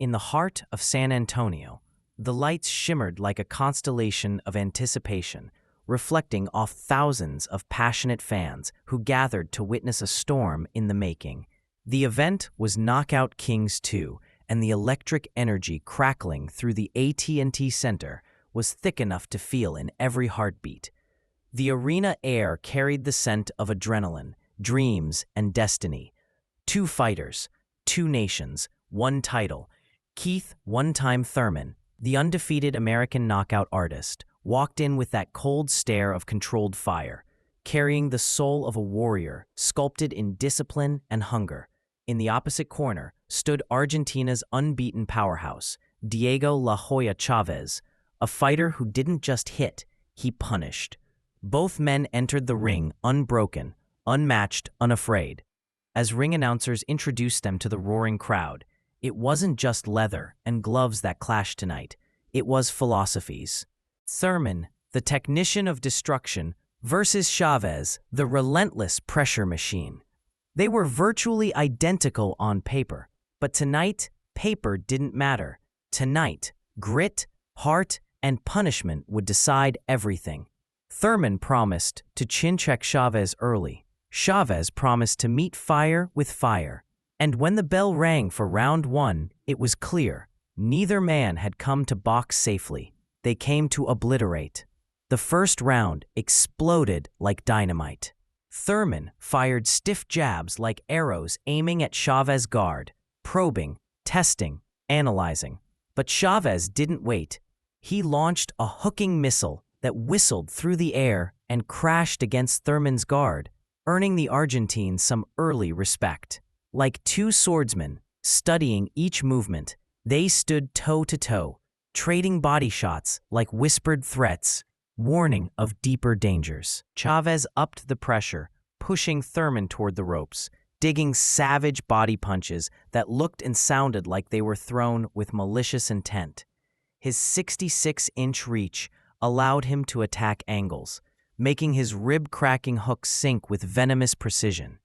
In the heart of San Antonio, the lights shimmered like a constellation of anticipation, reflecting off thousands of passionate fans who gathered to witness a storm in the making. The event was Knockout Kings 2, and the electric energy crackling through the AT&T Center was thick enough to feel in every heartbeat. The arena air carried the scent of adrenaline, dreams, and destiny. Two fighters, two nations, one title. Keith "One-Time" Thurman, the undefeated American knockout artist, walked in with that cold stare of controlled fire, carrying the soul of a warrior sculpted in discipline and hunger. In the opposite corner stood Argentina's unbeaten powerhouse, Diego La Hoya Chaves, a fighter who didn't just hit, he punished. Both men entered the ring unbroken, unmatched, unafraid. As ring announcers introduced them to the roaring crowd, it wasn't just leather and gloves that clashed tonight. It was philosophies. Thurman, the technician of destruction, versus Chaves, the relentless pressure machine. They were virtually identical on paper, but tonight, paper didn't matter. Tonight, grit, heart, and punishment would decide everything. Thurman promised to chin-check Chaves early. Chaves promised to meet fire with fire. And when the bell rang for round one, it was clear. Neither man had come to box safely. They came to obliterate. The first round exploded like dynamite. Thurman fired stiff jabs like arrows aiming at Chaves' guard, probing, testing, analyzing. But Chaves didn't wait. He launched a hooking missile that whistled through the air and crashed against Thurman's guard, earning the Argentine some early respect. Like two swordsmen, studying each movement, they stood toe-to-toe, trading body shots like whispered threats, warning of deeper dangers. Chaves upped the pressure, pushing Thurman toward the ropes, digging savage body punches that looked and sounded like they were thrown with malicious intent. His 66-inch reach allowed him to attack angles, making his rib-cracking hooks sink with venomous precision.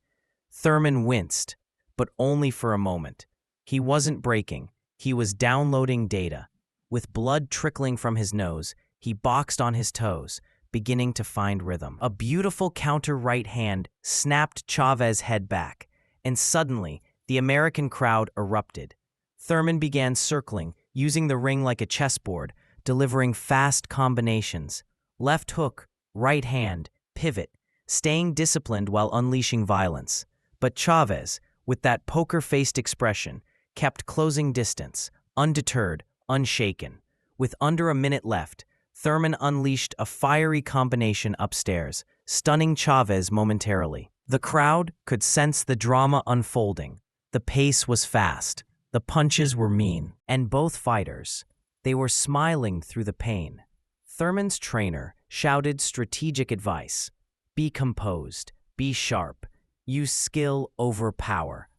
Thurman winced, but only for a moment. He wasn't breaking. He was downloading data. With blood trickling from his nose, he boxed on his toes, beginning to find rhythm. A beautiful counter right hand snapped Chaves' head back, and suddenly, the American crowd erupted. Thurman began circling, using the ring like a chessboard, delivering fast combinations. Left hook, right hand, pivot, staying disciplined while unleashing violence. But Chaves, with that poker-faced expression, kept closing distance, undeterred, unshaken. With under a minute left, Thurman unleashed a fiery combination upstairs, stunning Chaves momentarily. The crowd could sense the drama unfolding. The pace was fast. The punches were mean. And both fighters, they were smiling through the pain. Thurman's trainer shouted strategic advice. Be composed. Be sharp. Use skill over power.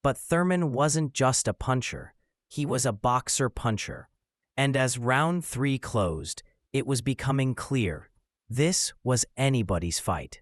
But Thurman wasn't just a puncher. He was a boxer-puncher. And as round 3 closed, it was becoming clear. This was anybody's fight.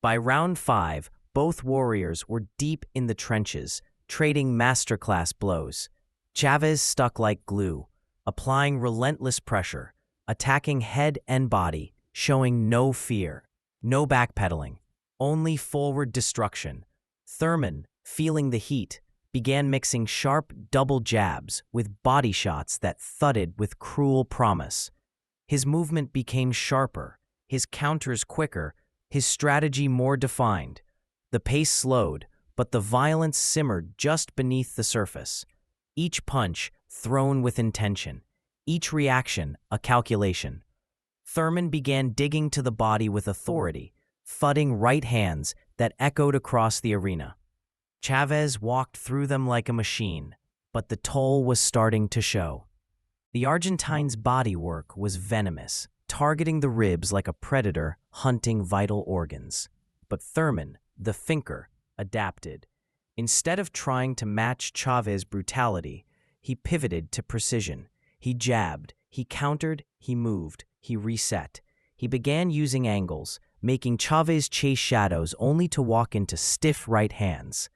By round 5, both warriors were deep in the trenches, trading masterclass blows. Chaves stuck like glue, applying relentless pressure, attacking head and body, showing no fear, no backpedaling, only forward destruction. Thurman, feeling the heat, began mixing sharp double jabs with body shots that thudded with cruel promise. His movement became sharper, his counters quicker, his strategy more defined. The pace slowed, but the violence simmered just beneath the surface. Each punch thrown with intention, each reaction a calculation. Thurman began digging to the body with authority, thudding right hands that echoed across the arena. Chaves walked through them like a machine, but the toll was starting to show. The Argentine's bodywork was venomous, targeting the ribs like a predator hunting vital organs. But Thurman, the thinker, adapted. Instead of trying to match Chaves' brutality, he pivoted to precision. He jabbed, he countered, he moved, he reset. He began using angles, making Chaves chase shadows only to walk into stiff right hands.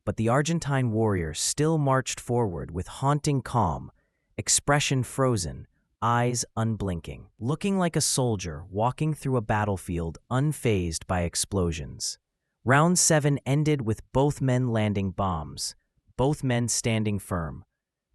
but the Argentine warrior still marched forward with haunting calm, expression frozen, eyes unblinking, looking like a soldier walking through a battlefield unfazed by explosions. Round 7 ended with both men landing bombs, both men standing firm.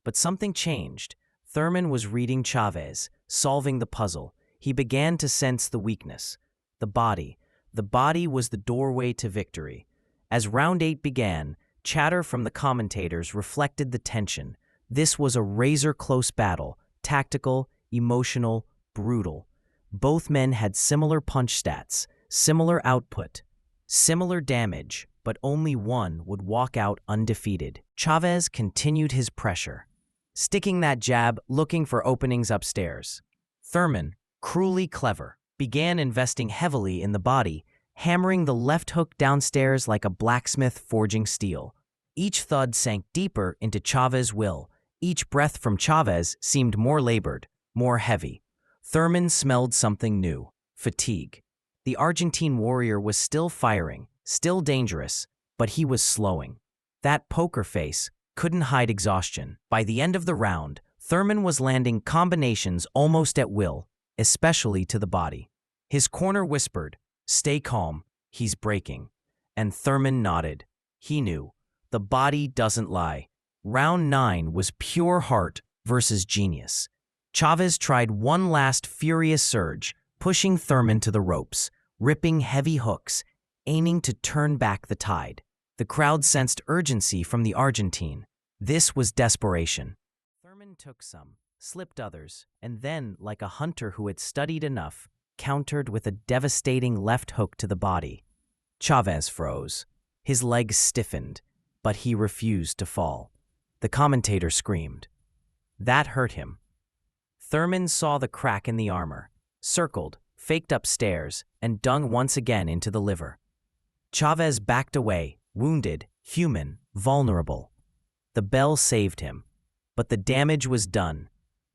But something changed. Thurman was reading Chaves, solving the puzzle. He began to sense the weakness. The body. The body was the doorway to victory. As round 8 began, chatter from the commentators reflected the tension. This was a razor-close battle, tactical, emotional, brutal. Both men had similar punch stats, similar output, similar damage, but only one would walk out undefeated. Chaves continued his pressure, sticking that jab, looking for openings upstairs. Thurman, cruelly clever, began investing heavily in the body, hammering the left hook downstairs like a blacksmith forging steel. Each thud sank deeper into Chaves' will. Each breath from Chaves seemed more labored, more heavy. Thurman smelled something new: fatigue. The Argentine warrior was still firing, still dangerous, but he was slowing. That poker face couldn't hide exhaustion. By the end of the round, Thurman was landing combinations almost at will, especially to the body. His corner whispered, "Stay calm, he's breaking." And Thurman nodded. He knew. The body doesn't lie. Round 9 was pure heart versus genius. Chaves tried one last furious surge, pushing Thurman to the ropes, ripping heavy hooks, aiming to turn back the tide. The crowd sensed urgency from the Argentine. This was desperation. Thurman took some, slipped others, and then, like a hunter who had studied enough, countered with a devastating left hook to the body. Chaves froze. His legs stiffened, but he refused to fall. The commentator screamed. That hurt him. Thurman saw the crack in the armor, circled, faked upstairs, and dug once again into the liver. Chaves backed away, wounded, human, vulnerable. The bell saved him, but the damage was done.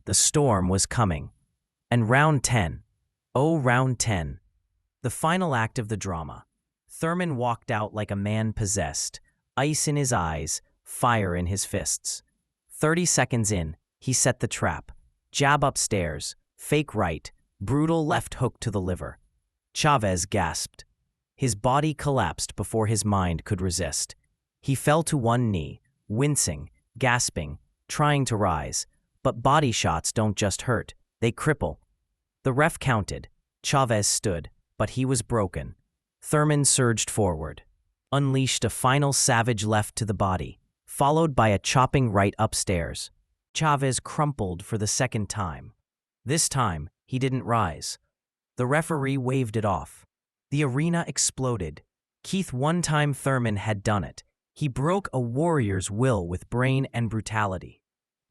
The storm was coming. And round 10. Oh, round 10. The final act of the drama. Thurman walked out like a man possessed, ice in his eyes, fire in his fists. 30 seconds in, he set the trap. Jab upstairs, fake right, brutal left hook to the liver. Chaves gasped. His body collapsed before his mind could resist. He fell to one knee, wincing, gasping, trying to rise. But body shots don't just hurt, they cripple. The ref counted. Chaves stood, but he was broken. Thurman surged forward, unleashed a final savage left to the body, followed by a chopping right upstairs. Chaves crumpled for the second time. This time, he didn't rise. The referee waved it off. The arena exploded. Keith one-time Thurman had done it. He broke a warrior's will with brain and brutality.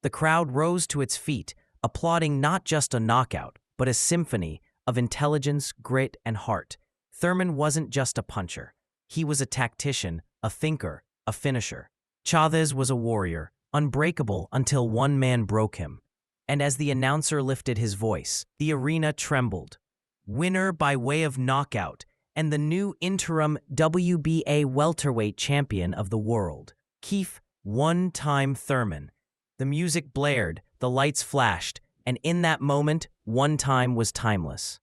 The crowd rose to its feet, applauding not just a knockout, but a symphony of intelligence, grit, and heart. Thurman wasn't just a puncher. He was a tactician, a thinker, a finisher. Chaves was a warrior, unbreakable until one man broke him. And as the announcer lifted his voice, the arena trembled. Winner by way of knockout, and the new interim WBA welterweight champion of the world, Keith one-time Thurman. The music blared, the lights flashed, and in that moment, one time was timeless.